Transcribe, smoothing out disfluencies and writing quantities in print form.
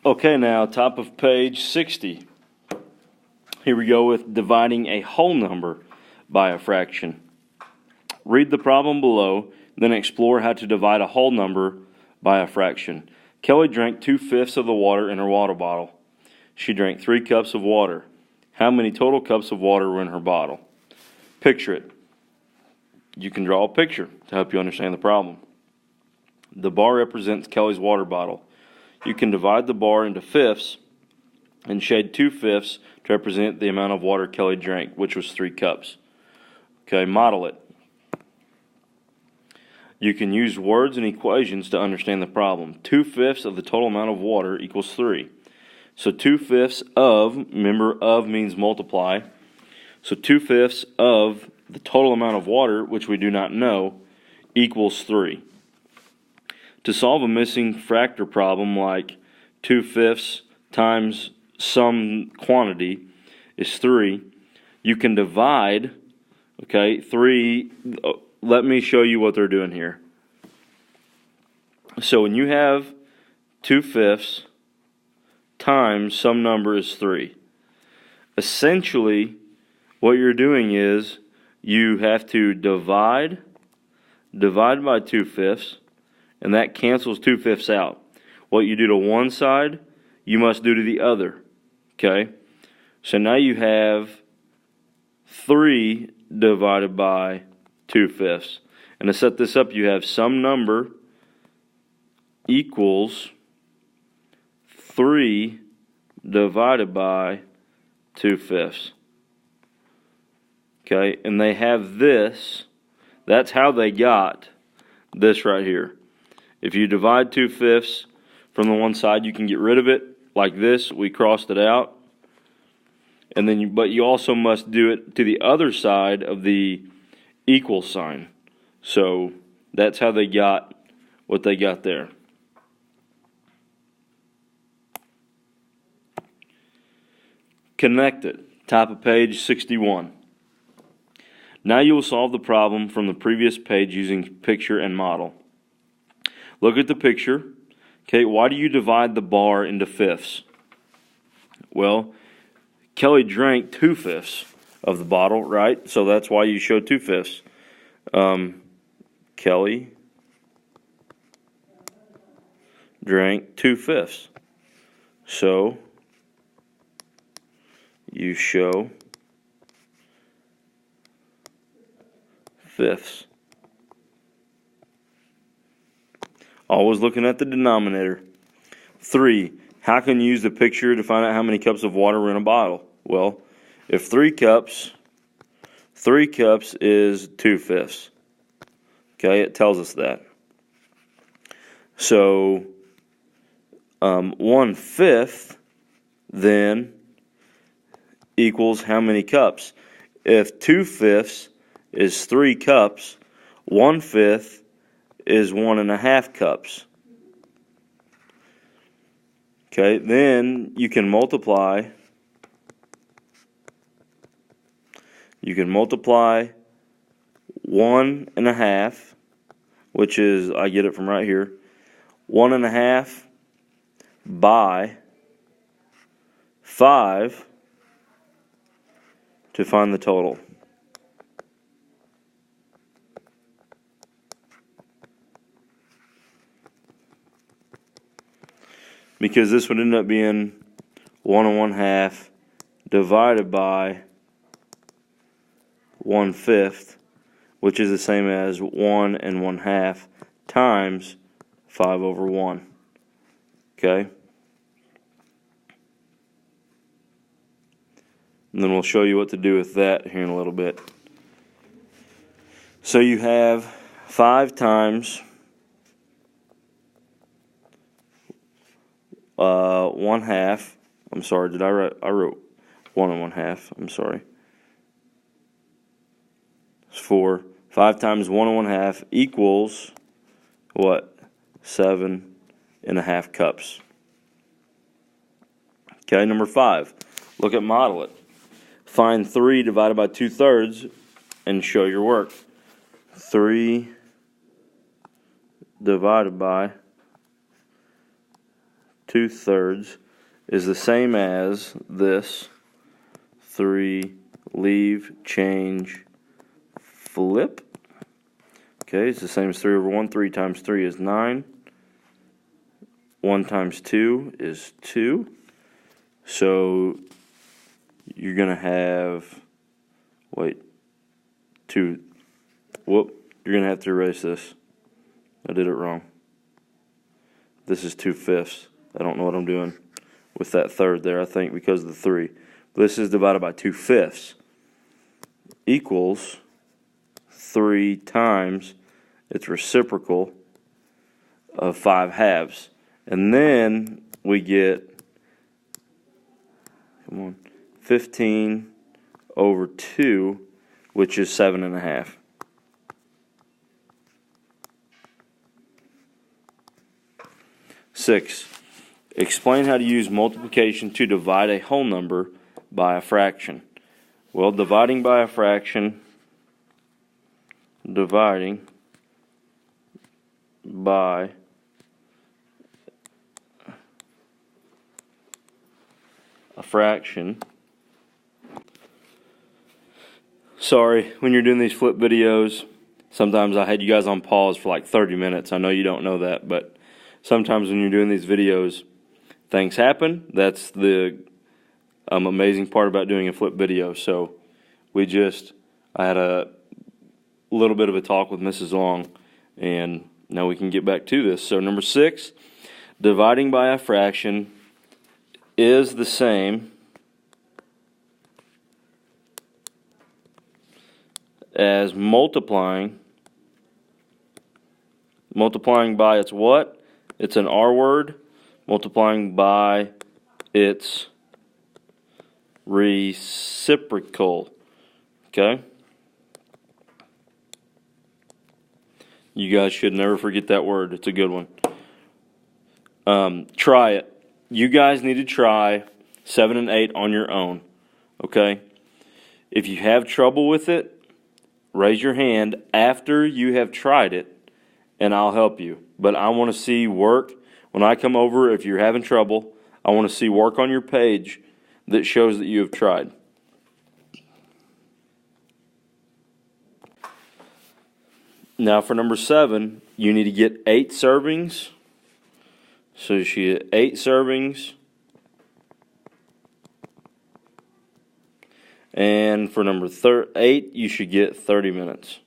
Okay, now top of page 60. Here we go with dividing a whole number by a fraction. Read the problem below, then explore how to divide a whole number by a fraction. Kelly drank 2/5 of the water in her water bottle. She drank 3 cups of water. How many total cups of water were in her bottle? Picture it. You can draw a picture to help you understand the problem. The bar represents Kelly's water bottle. You can divide the bar into fifths and shade 2/5 to represent the amount of water Kelly drank, which was 3 cups. Okay, model it. You can use words and equations to understand the problem. 2/5 of the total amount of water equals 3. So 2/5 of, remember of means multiply. So 2/5 of the total amount of water, which we do not know, equals 3. To solve a missing factor problem like 2/5 times some quantity is 3, you can divide, okay, 3, let me show you what they're doing here. So when you have 2/5 times some number is 3, essentially what you're doing is you have to divide by 2/5, and that cancels 2/5 out. What you do to one side, you must do to the other. Okay? So now you have 3 divided by 2/5. And to set this up, you have some number equals 3 divided by 2/5. Okay? And they have this. That's how they got this right here. If you divide 2/5 from the one side, you can get rid of it like this. We crossed it out. And then but you also must do it to the other side of the equal sign. So that's how they got what they got there. Connect it. Top of page 61. Now you will solve the problem from the previous page using picture and model. Look at the picture. Okay, why do you divide the bar into fifths? Well, Kelly drank 2/5 of the bottle, right? So that's why you show 2/5. Kelly drank 2/5. So you show fifths. Always looking at the denominator. 3. How can you use the picture to find out how many cups of water are in a bottle? Well, if 3 cups is 2/5. Okay, it tells us that. So 1/5 then equals how many cups? If 2/5 is 3 cups, 1/5 is 1.5 cups. Okay, then you can multiply. You can multiply 1.5, which is, I get it from right here, 1.5 by 5 to find the total. Because this would end up being 1 1/2 divided by 1/5, which is the same as 1 1/2 times 5/1. Okay? And then we'll show you what to do with that here in a little bit. So you have 5 times 1/2. I'm sorry, I wrote 1 1/2. I'm sorry. It's 4. 5 times 1 1/2 equals what? 7.5 cups. Okay, number 5. Look at model it. Find 3 divided by 2/3 and show your work. 3 divided by 2/3 is the same as this. 3, leave, change, flip. Okay, it's the same as 3 over 1. 3 times 3 is 9. 1 times 2 is 2. So you're going to have, wait, 2. Whoop, you're going to have to erase this. I did it wrong. This is 2/5. I don't know what I'm doing with that third there, I think, because of the 3. This is divided by 2/5 equals 3 times its reciprocal of 5/2. And then we get, 15 over 2, which is 7.5. Six, explain how to use multiplication to divide a whole number by a fraction. Well, dividing by a fraction, dividing by a fraction. Sorry, when you're doing these flip videos, sometimes I had you guys on pause for like 30 minutes. I know you don't know that, but sometimes when you're doing these videos, things happen. That's the amazing part about doing a flip video. So I had a little bit of a talk with Mrs. Long, and now we can get back to this. So number 6, dividing by a fraction is the same as multiplying by its what? It's an R word. Multiplying by its reciprocal. Okay? You guys should never forget that word. It's a good one. Try it. You guys need to try 7 and 8 on your own. Okay? If you have trouble with it, raise your hand after you have tried it, and I'll help you. But I want to see work. When I come over, if you're having trouble, I want to see work on your page that shows that you have tried. Now for number 7, you need to get 8 servings. So you should get 8 servings. And for number 8, you should get 30 minutes.